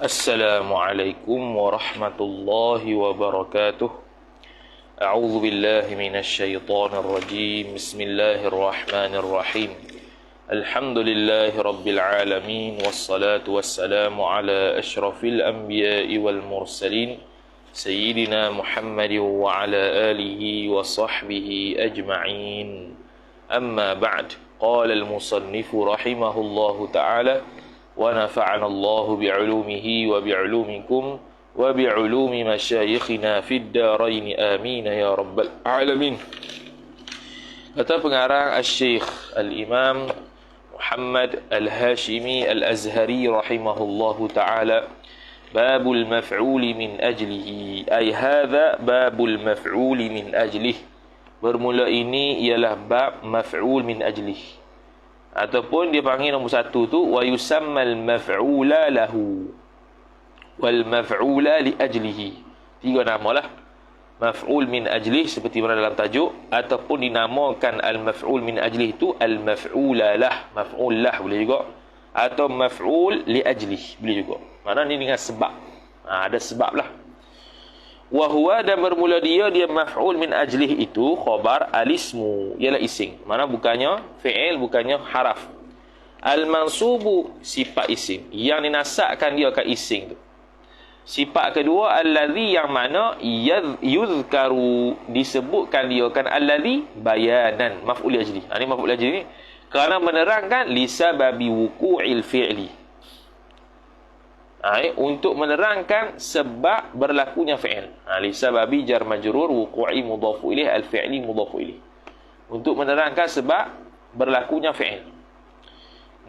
Assalamualaikum warahmatullahi wabarakatuh. A'udzu billahi minasyaitonir rajim. Bismillahirrahmanirrahim. Alhamdulillahi rabbil alamin wassalatu wassalamu ala asyrafil anbiya'i wal mursalin sayyidina Muhammadin wa ala alihi wa sahbihi ajma'in. Amma ba'd. Qala al-musannifu rahimahullahu ta'ala ونفعنا الله بعلومه وبعلومكم وبعلوم مشايخنا في الدارين آمين يا رب العالمين. Kata pengarang Al-Syekh Al-Imam Muhammad Al-Hashimi Al-Azhari rahimahullahu ta'ala, Babul maf'uli min ajlihi, ay hadha babul maf'uli min ajlih. Bermula ini ialah bab maf'ul min ajlih, ataupun dia panggil nombor satu tu wa yusammal maf'ula lahu wal maf'ula li ajlihi. Tiga nama lah, maf'ul min ajlih seperti mana dalam tajuk, ataupun dinamakan al maf'ul min ajlih tu al maf'ula lah, maf'ul lah boleh juga, atau maf'ul li ajlih boleh juga. Mana ni dengan sebab, ada sebab lah. Wa huwa, dan bermula dia maf'ul min ajlih itu khabar alismu, ialah isim. Mana bukannya fi'il, bukannya haraf. Al-mansubu, sifat isim yang dinasabkan dia ke isim tu. Sifat kedua allazi, yang mana yuzkaru, disebutkan dia kan allazi bayanan, maf'ul ajlih. Ini maf'ul ajlih ni kerana menerangkan lisababi wuqu'il fi'li, untuk menerangkan sebab berlakunya fi'il. Lisababi jar majrur wuqu'i mudhafu ilaih al-fi'li mudhafu ilaih, untuk menerangkan sebab berlakunya fi'il.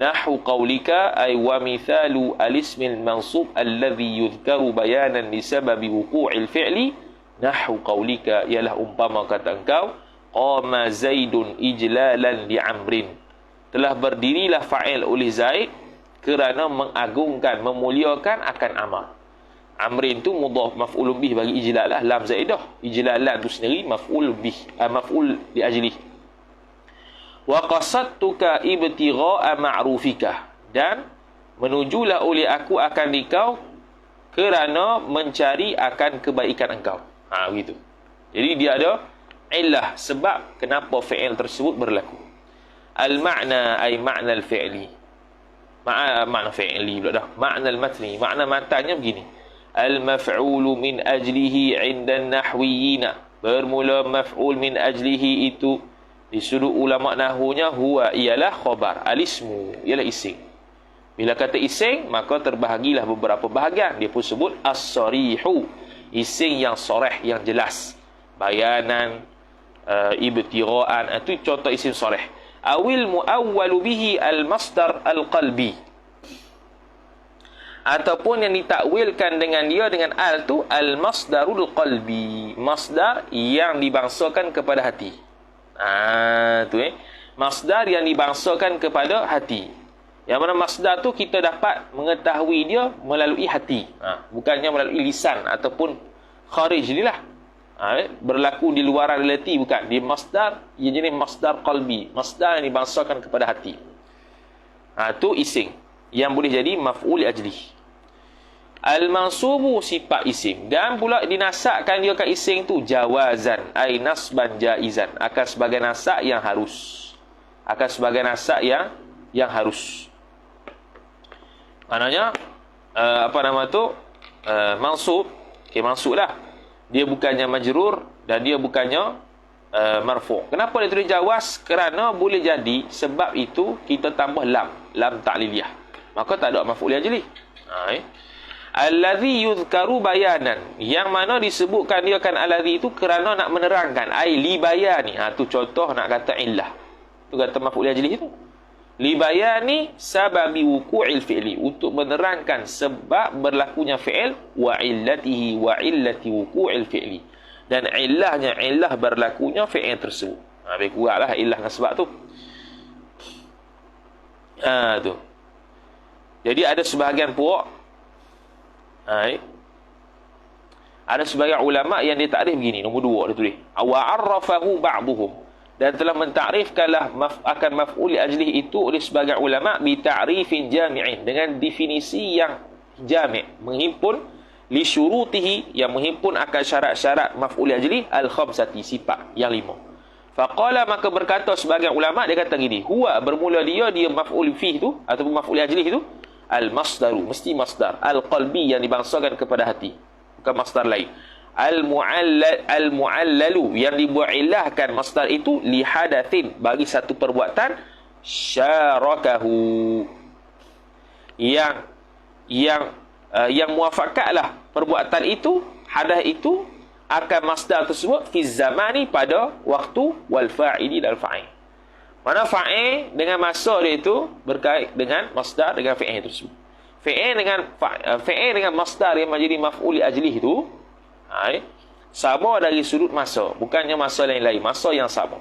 Nahu qaulika, ay wa mithalu al-ismil mansub alladhi yudhkaru bayanan lisababi wuqu'il fi'li. Nahu qaulika, ialah umpama kata engkau, qama zaidun ijlalan li amrin, telah berdirilah fa'il oleh Zaid kerana mengagungkan, memuliakan akan Amar. Amrin tu mudhaf maf'ul bih bagi ijlal lah, lam zaidah. Ijlalan tu sendiri maf'ul bih, maf'ul li ajlih. Wa qasadtuka ibtigha'a ma'rufika, dan menujulah oleh aku akan dikau kerana mencari akan kebaikan engkau. Begitu. Jadi dia ada illah, sebab kenapa fi'il tersebut berlaku. Al-ma'na, ay ma'na al-fi'li, makna fi'li pula dah. Makna al-matni, makna matanya begini. Al-maf'ulu min ajlihi 'inda an-nahwiyina, bermula maf'ul min ajlihi itu di sudut ulama nahwunya huwa, ialah khabar, al-ismu ialah isim. Bila kata isim, maka terbahagilah beberapa bahagian. Dia pun sebut as-sarihu, isim yang sarih, yang jelas. Bayanan, ibtira'an, itu contoh isim sarih. Awil muawwalu bihi al-masdar al-qalbi, ataupun yang ditakwilkan dengan dia dengan al tu al-masdarul qalbi, masdar yang dibangsakan kepada hati. Masdar yang dibangsakan kepada hati. Yang mana masdar tu kita dapat mengetahui dia melalui hati, bukannya melalui lisan ataupun kharij ni lah. Berlaku di luaran relati, bukan. Di masdar, ia jenis masdar qalbi, masdar yang dibangsakan kepada hati. Itu isim yang boleh jadi maf'ul ajlih. Al-mansubu, sifat isim, dan pula dinasabkan dia ke isim tu jawazan, ay nasban jaizan, akan sebagai nasab yang harus, akan sebagai nasab yang harus. Maknanya mansub, mansub lah, dia bukannya majrur dan dia bukannya marfu'. Kenapa dia tulis jawaz? Kerana boleh jadi sebab itu kita tambah lam ta'liliyah, maka tak ada maf'ul ajlih. Allazi yuzkaru bayanan, yang mana disebutkan dia kan allazi itu kerana nak menerangkan, ai li bayani. Tu contoh nak kata illah, tu kata maf'ul ajlih itu li bayani sababi wuqu'il fi'li, untuk menerangkan sebab berlakunya fi'il, wa illatihi wa illati wuqu'il fi'li, dan illah berlakunya fi'il tersebut. Lebih kuranglah illah dengan sebab tu. Tu. Jadi ada sebahagian puak, ada sebagian ulama yang dia takrif begini, nombor 2 dia tulis, wa arrafahu ba'duhum, dan telah mentakrifkanlah akan maf'ul ajlih itu oleh sebagian ulama bi ta'rifin jami'in, dengan definisi yang jami' menghimpun li syurutihi yang menghimpun akan syarat-syarat maf'ul ajli al-khamsati sifat yang 5. Faqala maka berkata sebagian ulama dia kata gini, huwa bermula dia maf'ul fih tu ataupun maf'ul ajli tu al-masdaru mesti masdar al-qalbi yang dibangsakan kepada hati, bukan masdar lain. Al-mu'allalu yang dibuat ilahkan masdar itu li hadathin bagi satu perbuatan syarakahu yang muafakatlah perbuatan itu, hadath itu akan masdar tersebut fi zamani pada waktu wal fa'ili dan fa'il. Mana fa'il dengan masa dia itu berkait dengan masdar dengan fi'il tersebut. Fi'il dengan masdar yang menjadi maf'ul ajlih itu sama dari sudut masa, bukannya masa lain-lain, masa yang sama.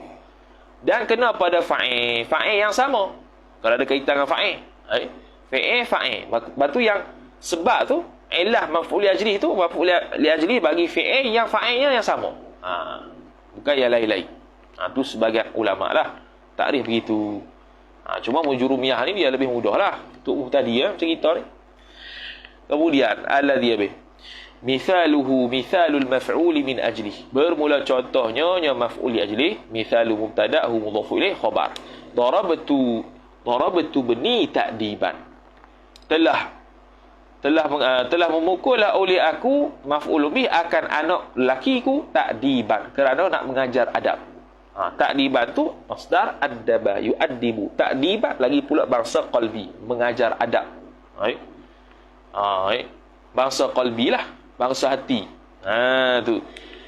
Dan kena pada fa'il yang sama. Kalau ada kaitan dengan fa'il, fa'il. Batu yang sebab tu ilah maf'ul ajlih tu, maf'ul ajlih bagi fi'il yang fa'ilnya yang sama. Bukan yang lain-lain. Tu sebagian ulama lah takrif begitu. Cuma mujurumiyah ni dia lebih mudah lah untuk mubtadi cerita ni. Kemudian alladhi bih mithaluhu mithalul maf'ul min ajlih, bermula contohnya maf'ul ajlih, mithalu mubtada'hu mudhafu ilaih khabar. Darabtu bni ta'diban, telah memukullah oleh aku maf'ul bih akan anak lakiku ta'diban, kerana nak mengajar adab. Ta'diban tu masdar addaba yu'addibu, ta'diban lagi pula bangsa qalbi, mengajar adab. Bangsa qalbi lah, bangsa hati. Tu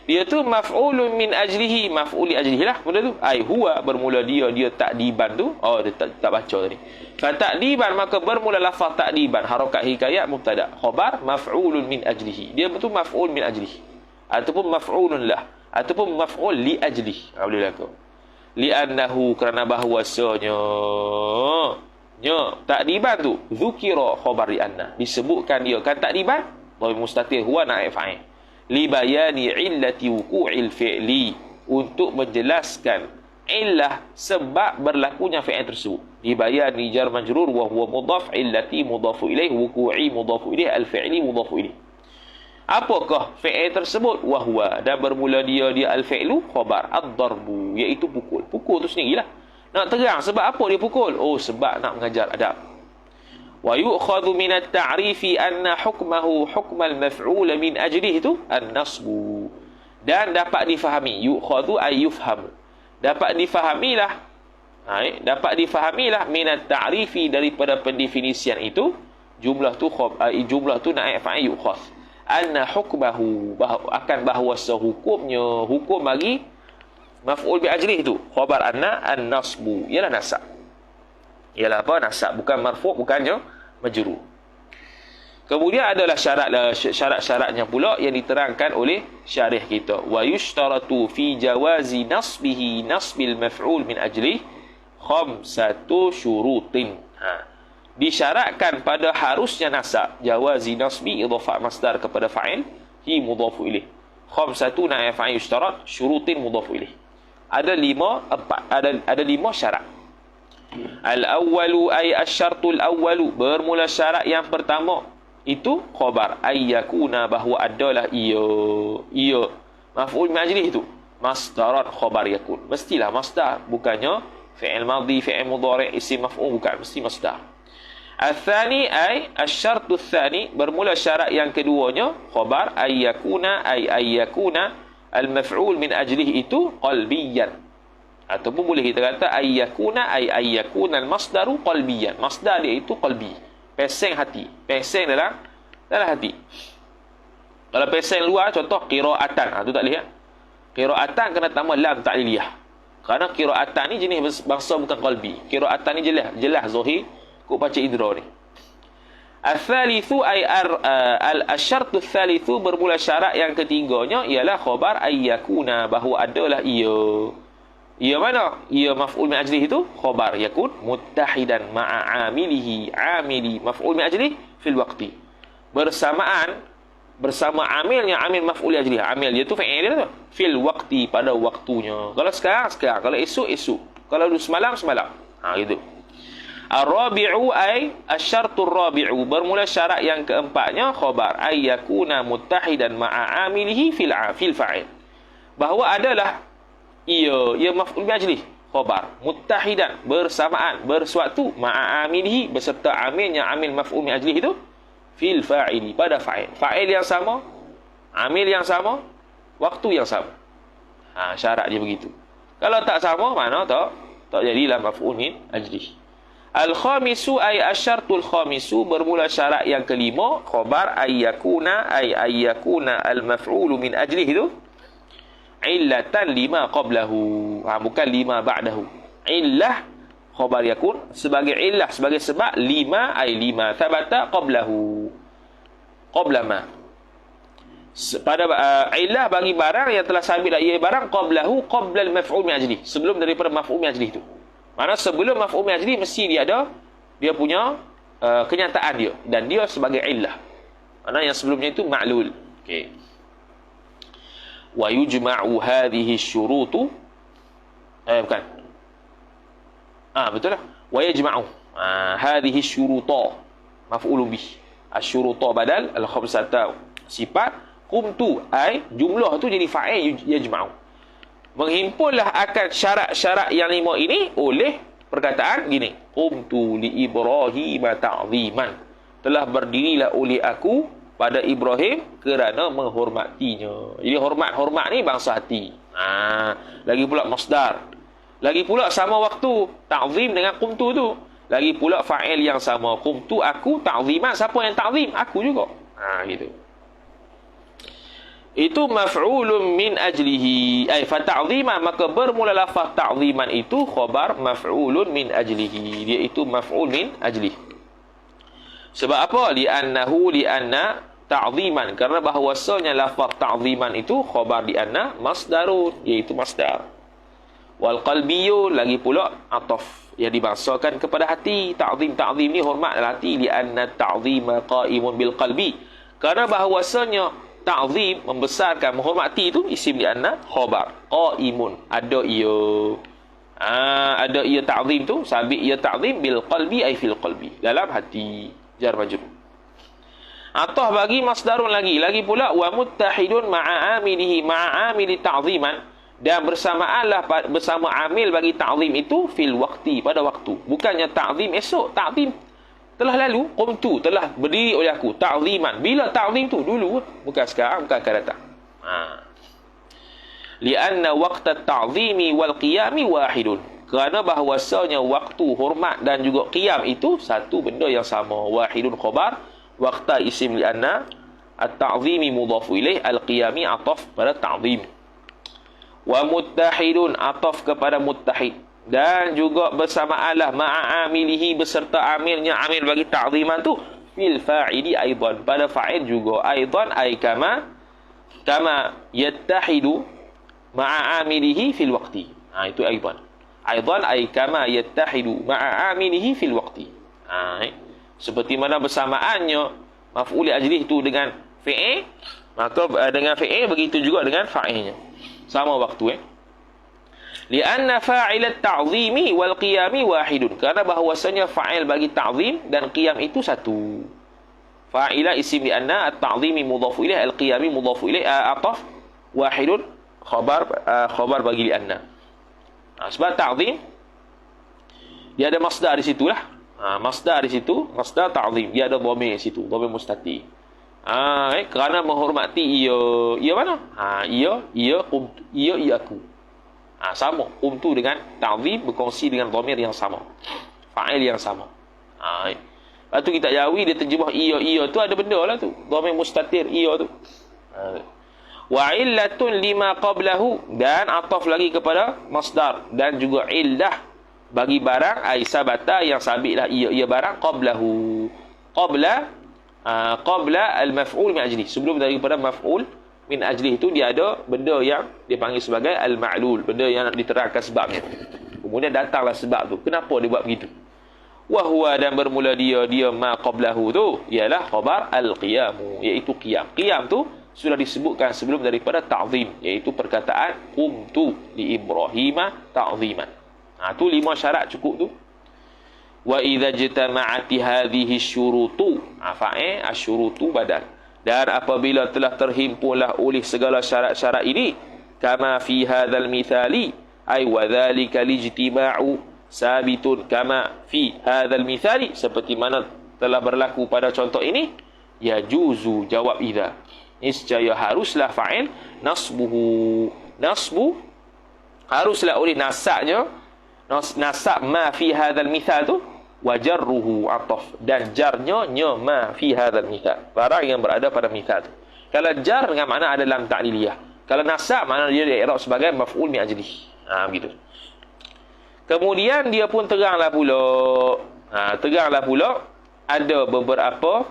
dia tu maf'ulun min ajlihi, maf'ul ajlihi lah benda tu. Huwa bermula dia ta'diban tu. Dia tak baca tadi. Fa ta'diban maka bermula lafaz ta'diban, harakat hikayat mubtada, khabar maf'ulun min ajlihi. Dia betul maf'ul min ajlihi ataupun maf'ulun lah ataupun maf'ul li ajlihi. Boleh lah kau. Li'annahu kerana bahawasanya ta'diban tu dzukira khabar li anna, disebutkan dia kan ta'diban dhamir mustatir huwa naib fa'il li bayani illati wuqu'il fi'li, untuk menjelaskan illah sebab berlakunya fi'il tersebut. Li bayani jar majrur wa huwa mudhaf, illati mudhafu ilaih, wuqu'i mudhafu ilaih, al-fi'li mudhafu ilaih. Apakah fi'il tersebut? Wa huwa, dan bermula dia al-fi'lu khabar ad-darbu, iaitu pukul. Pukul tu sendirilah. Nak terang sebab apa dia pukul? Sebab nak mengajar adab. Wa yu'khadhu min at-ta'rifi anna hukmahu hukmal maf'ul min ajlihi tu an-nasbu, dan dapat difahami, yu'khadhu ay yufham, dapat difahamilah min at-ta'rifi daripada pendefinisian itu, jumlah tu naib fa'il yu'khadh, anna hukmahu akan bahawasa hukum bagi maf'ul bi ajlihi tu khabar anna an-nasbu, ialah nasab. Ialah apa? Nasab, bukan marfu', bukannya majrur. Kemudian adalah syarat-syaratnya pula yang diterangkan oleh syarih kita. Wa yushtaratu fi jawazi nasbihi nasbil maf'ul min ajlih khamsatu syurutin. Disyaratkan pada harusnya nasab, jawazi nasbi idhafah masdar kepada fa'il, hi mudhafu ilaih, khamsatu naib fa'il yushtarat, syurutin mudhafu ilaih. Ada 5 syarat. Al-awwalu ay asy-syartul awwalu, bermula syarat yang pertama itu khabar ayyakuna, bahawa adalah ia maf'ul min ajlihi itu masdaran khabar yakun, mestilah masdar, bukannya fi'il madhi, fi'il mudhari', isim maf'ul, bukan, mesti masdar. Al-thani ay asy-syartu tsani, bermula syarat yang keduanya khabar ayyakuna ay ayyakuna al-maf'ul min ajlihi itu qalbiyan, ataupun boleh kita kata ayyakuna ay ayyakuna al-masdaru qalbiyan, masdar dia itu qalbi, peseng hati, peseng dalam hati. Kalau peseng luar, contoh qiraatan, tu tak boleh. Qiraatan kena tambah lam ta'liliyah, kerana qiraatan ni jenis bangsa bukan qalbi. Qiraatan ni jelas zahir kau baca idra ni. Al-thalithu ay al-syartu al-thalithu, bermula syarat yang ketiganya ialah khabar ayyakuna, bahawa adalah ia mana? Ia maf'ul min ajlihi itu khabar yakun muttahidan ma'a amilihi, amili maf'ul min ajlihi fil waqti, bersama amilnya, amil maf'ul ajlihi, amil dia tu fa'il dia tu fil waqti, pada waktunya. Kalau sekarang, kalau esok, kalau semalam gitu. Ar-rabi'u ay asy-syartur rabi'u, bermula syarat yang keempatnya khabar ay yakuna muttahidan ma'a amilihi fil fa'il, bahawa adalah ia maf'ul bi ajlih, khabar muttahidan, bersamaan, bersuatu, ma'a amilihi, beserta amilnya, amil maf'ul bi ajlih itu fil fa'ili, pada fa'il. Fa'il yang sama, amil yang sama, waktu yang sama. Syarat dia begitu. Kalau tak sama, mana tak jadilah maf'ul min ajlih. Al-khamisu ay asyartul khamisu, bermula syarat yang kelima khabar ayyakuna al-maf'ulu min ajlih itu illatan lima qablahu, bukan lima ba'dahu. Illah khabar yakun sebagai illah, sebagai sebab, lima ay lima thabata qablahu, qabla ma, pada illah bagi barang yang telah sabit ia barang qablahu, qabla al-maf'ul min ajlih, sebelum daripada maf'ul min ajlih itu. Mana sebelum maf'ul min ajlih mesti dia punya kenyataan dia, dan dia sebagai illah. Mana yang sebelumnya itu ma'lul. Okey. Wa yujma'u hadhihi syurutu, bukan. Betul lah. Wa yajma'u hadhihi syuruta maf'ulun bih. Asy-syuruta badal, al-khamsata sifat, qumtu ay jumlah tu jadi fa'il yajma'u. Menghimpunlah akan syarat-syarat yang lima ini oleh perkataan gini, qumtu li Ibrahim ta'ziman, telah berdirilah oleh aku pada Ibrahim kerana menghormatinya. Jadi hormat ni bangsa hati. Lagi pula masdar, lagi pula sama waktu, ta'zim dengan qumtu tu, lagi pula fa'il yang sama, qumtu aku ta'ziman. Siapa yang ta'zim? Aku juga. Gitu. Itu maf'ulun min ajlihi ay fa ta'ziman, maka bermula lafaz ta'ziman itu khabar maf'ulun min ajlihi, dia itu maf'ul min ajlihi. Sebab apa? Li'anna ta'ziman, kerana bahawasanya lafaz ta'ziman itu khabar li'anna masdarun, iaitu masdar. Wal qalbiyyu, lagi pula ataf yang dibangsakan kepada hati. Ta'zim ni hormat dalam hati. Li'anna ta'zima qa'imun bil qalbi, kerana bahawasanya ta'zim, membesarkan, menghormati itu isim li'anna khabar qa'imun, ada ia ta'zim tu, sabit ia ta'zim bil qalbi ay fil qalbi, dalam hati, jar majrur. Atah bagi masdarun lagi pula wa muttahidun ma'a amilihi, ma'a amili ta'ziman, dan bersamaanlah bersama amil bagi ta'zim itu fil waqti, pada waktu. Bukannya ta'zim esok, ta'zim telah lalu, qumtu telah berdiri oleh aku, ta'ziman. Bila ta'zim tu? Dulu, bukan sekarang, bukan akan datang. Lianna waqta ta'zimi wal qiyami wahidun, kerana bahawasanya waktu hormat dan juga qiyam itu satu benda yang sama. Wahidun khabar, waqta isim lianna, at-ta'zimi mudhafu ilaih, al-qiyami ataf pada ta'zim. Wa muttahidun ataf kepada muttahid, dan juga bersamaanlah ma'amilihi, beserta amilnya, amil bagi ta'ziman tu fil fa'ili aidan, pada fa'il juga. Aidan ay kama yattahidu ma'amilihi fil waqti. Itu aidan. Aidan ay kama yattahidu ma'amilihi fil waqti. Seperti mana bersamaannya maf'ul ajlih tu dengan fi'il, maka dengan fi'il begitu juga dengan fa'ilnya, sama waktu. Lianna fa'il at-ta'zimi wal qiyami wahidun, kerana bahawasanya fa'il bagi ta'zim dan qiyam itu satu. Fa'ila isim lianna, at-ta'zimi mudhafu ilaih, al-qiyami mudhafu ilaih, ataf wahidun khabar bagi lianna. Sebab ta'zim dia ada masdar di situlah. Masdar di situ, masdar ta'zim, dia ada dhamir di situ, dhamir mustatir. Kerana menghormati ia mana? Ia aku. Sama, tu dengan ta'zim berkongsi dengan dhamir yang sama, fa'il yang sama. Lepas tu kita jawi, dia terjemah ia tu ada benda lah tu, dhamir mustatir ia tu. Wa illatun lima qablahu, dan ataf lagi kepada masdar, dan juga illah bagi barang ay sabata yang sabitlah ia barang qablahu, qabla al-maf'ul min ajli, sebelum daripada maf'ul min ajlih itu dia ada benda yang dipanggil sebagai al-ma'lul, benda yang diterangkan sebabnya, kemudian datanglah sebab tu, kenapa dia buat begitu. Wa huwa, dan bermula dia ma qablahu tu ialah khabar al-qiyamu, iaitu qiyam. Qiyam tu sudah disebutkan sebelum daripada ta'zim, iaitu perkataan qumtu li Ibrahim ta'ziman. Tu 5 syarat cukup tu. Wa idza jitama'ati hadhihi syurutu, fa'il asyurutu badal. Dan apabila telah terhimpunlah oleh segala syarat-syarat ini, kama fi hadzal mithali, ay wa dzalika lijtima'u sabitun kama fi hadzal mithali, seperti mana telah berlaku pada contoh ini, ya juzu jawab idza. Niscaya haruslah fa'il nasbuhu, nasbu haruslah oleh nasabnya, nasab ma fi hadzal mithal tu, wa jarruhu ataf, dan jarnya nya ma fi hadzal mithal, barang yang berada pada mithal tu. Kalau jar dengan makna ada lam ta'liliyah, kalau nasab makna dia i'rab sebagai maf'ul mi ajli. Begitu. Kemudian dia pun teranglah pula ada beberapa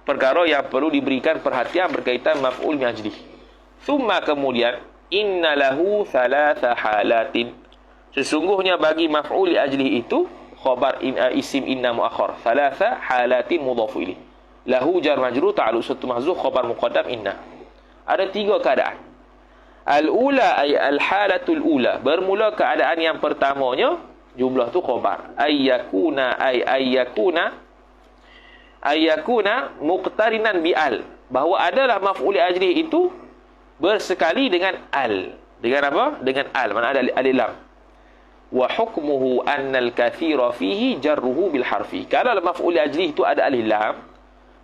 perkara yang perlu diberikan perhatian berkaitan maf'ul mi ajli. Thumma, kemudian, inna lahu thalatha halatin, sesungguhnya bagi maf'ul li ajli itu khabar isim inna muakhar, thalatha halatin mudhafu ilaih, lahu jar majrur ta'alluq satu mahzuf khabar muqaddam inna. Ada 3 keadaan. Al-ula ay al-halatul ula, bermula keadaan yang pertamanya, jumlah tu khabar, ayyakuna muqtarinan bi al, bahawa adalah maf'ul li ajli itu bersekali dengan al. Dengan apa? Dengan al, mana ada alif lam. Wa hukmuhu annal kathira fihi jarruhu bil harfi. Kalau maf'ul li ajli itu ada alif lam,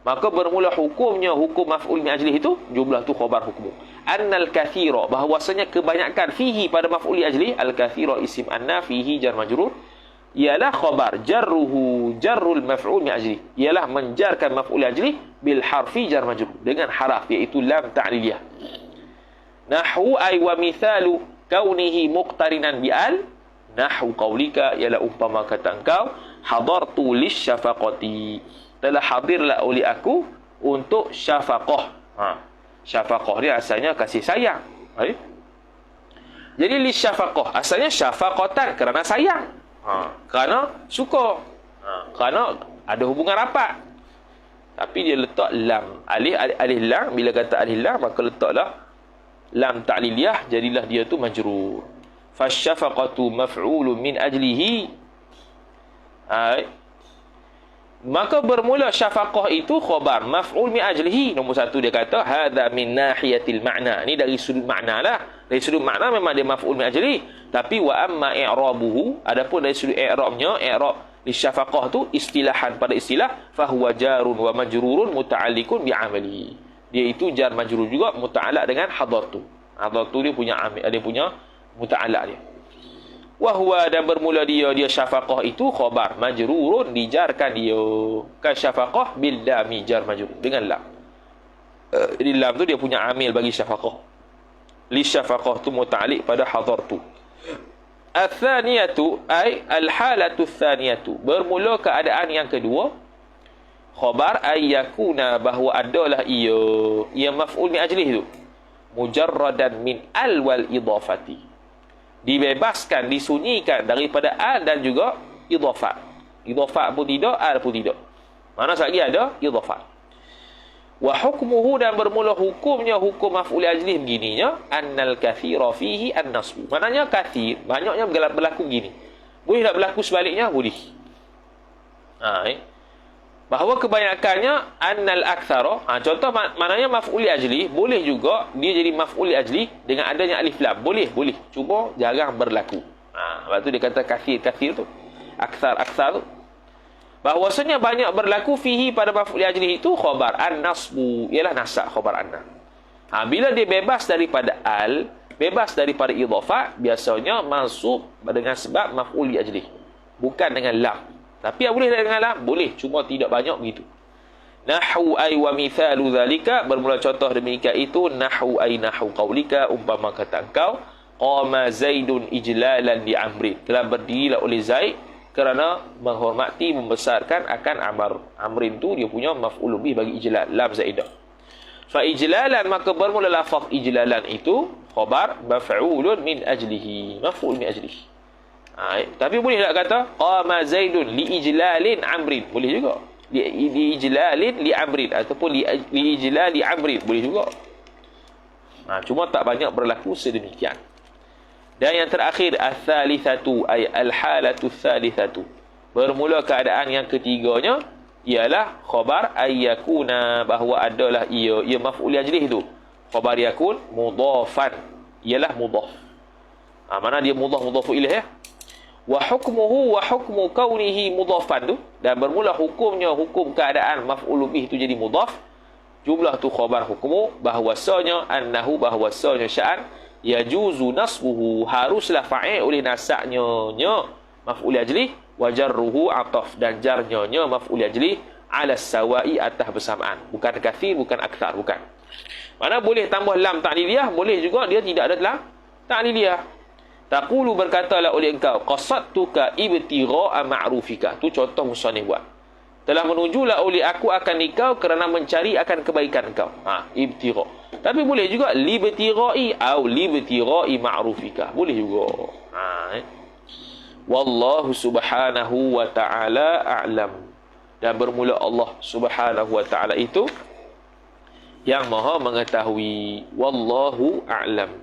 maka bermula hukumnya hukum maf'ul li ajli itu jumlah tu khabar hukmu. Annal kathira, bahwasanya kebanyakan fihi pada maf'ul li ajli, al kathira isim anna, fihi jar majrur, ialah khabar jarruhu jarrul maf'ul li ajli, ialah menjarkan maf'ul li ajli bil harfi jar majrur, dengan haraf iaitu lam ta'liliyah. Nahwu ay wa mithalu kaunihi muqtarinan bi al, nahwu qaulika, ialah umpama kata engkau, hadartu lisyafaqati, telah hadirlah oleh aku untuk syafaqah. Syafaqah dia asalnya kasih sayang. Jadi lisyafaqah asalnya syafaqatan, kerana sayang, kerana suka, kerana ada hubungan rapat. Tapi dia letak lam, alif lam. Bila kata alif lam, maka letaklah lam ta'liliyah, jadilah dia tu majrur. Fasyafaqatu maf'ulun min ajlihi, maka bermula syafaqah itu khabar maf'ul min ajlihi. Nombor 1 dia kata hadza min nahiyatil ma'na, ni dari sudut makna lah. Dari sudut makna memang dia maf'ul min ajlihi, tapi wa amma i'rabuhu, adapun dari sudut i'rabnya, i'rab li syafaqah tu istilahan, pada istilah, fahuwa jarun wa majrurun muta'alliqun bi 'amali, dia itu jar majrur juga muta'allaq dengan hadartu. Hadartu dia punya amil, dia punya muta'allaq dia. Wahwa, dan bermula dia syafaqah itu khabar majrurun, dijarkan dia ka syafaqah bil lam, jar majrur dengan lam. Jadi lam tu dia punya amil bagi syafaqah. Li syafaqah tu muta'alliq pada hadartu. Ats-tsaniyatu ay al-halatu ats-tsaniyatu, bermula keadaan yang kedua, khabar ayyakuna, bahawa adalah ia maf'ul min ajlih tu mujarradan min al wal idafati, dibebaskan, disunyikan daripada al dan juga idafat. Idafat pun tidak, al pun tidak, mana sekali ada idafat. Wa hukmuhu, dan bermula hukumnya hukum maf'ul ajlih begininya, annal kathira fihi an-nasbu, maknanya kathir, banyaknya berlaku begini. Boleh tak berlaku sebaliknya? Boleh. Bahawa kebanyakannya annal aktsara, contoh maknanya maf'ul ajli, boleh juga dia jadi maf'ul ajli dengan adanya alif lam, boleh, cuma jarang berlaku. Lepas tu dia kata kathir tu, aktsar tu, bahwasanya banyak berlaku fihi pada maf'ul ajli itu khabar an-nasbu, ialah nasab khabar anna. Bila dia bebas daripada al, bebas daripada idhafah, biasanya mansub dengan sebab maf'ul ajli, bukan dengan lam. Tapi boleh dengan lam, boleh, cuma tidak banyak begitu. Nahwu ay wa mithalu zalika, bermula contoh demikian itu, nahwu ay nahwu qaulika, umpama kata engkau, qama zaidun ijlalan li amrin, telah berdirilah oleh Zaid kerana menghormati, membesarkan akan Amr. Amrin tu dia punya maf'ul bih bagi ijlal, lam zaidah. Fa ijlalan, maka bermula lafaz ijlalan itu khabar maf'ulun min ajlihi, maf'ul min ajlihi. Tapi boleh tak kata qama zaidun li ijlalin amrin, boleh juga. Li ijlalin li amrin, ataupun li ijlali amrin, boleh juga. Cuma tak banyak berlaku sedemikian. Dan yang terakhir, al-thalithatu ay al-halatu al-thalithatu, Bermula keadaan yang ketiganya ialah khabar ayyakuna, bahawa adalah ia maf'ul ajlih tu. Khabar yakun mudhafan, ialah mudhaf. Mana dia mudhaf ilaih ya. Wa hukmuhu wa hukmu kaunihi mudhafan tu, dan bermula hukumnya hukum keadaan maf'ul bih tu jadi mudhaf. Jumlah tu khabar hukmu, bahwasanya annahu, bahwasanya sya'an yajuzu nasbuhu, haruslah fa'il oleh nasaknya maf'ul ajlih, wa jarruhu ataf, dan jarnya maf'ul ajlih ala sawa'i, atas bersamaan, bukan kathir, bukan akthar, bukan. Mana boleh tambah lam ta'liliyah, boleh juga dia tidak ada lam ta'liliyah. Taqulu, berkatalah oleh engkau, qasadtuka ibtigha'a ma'rufika. Tu contoh musannif buat. Telah menujulah oleh aku akan engkau kerana mencari akan kebaikan engkau. Ibtigha. Tapi boleh juga libtigha'i atau libtigha'i ma'rufika. Boleh juga. Wallahu subhanahu wa ta'ala a'lam. Dan bermula Allah subhanahu wa ta'ala itu yang maha mengetahui. Wallahu a'lam.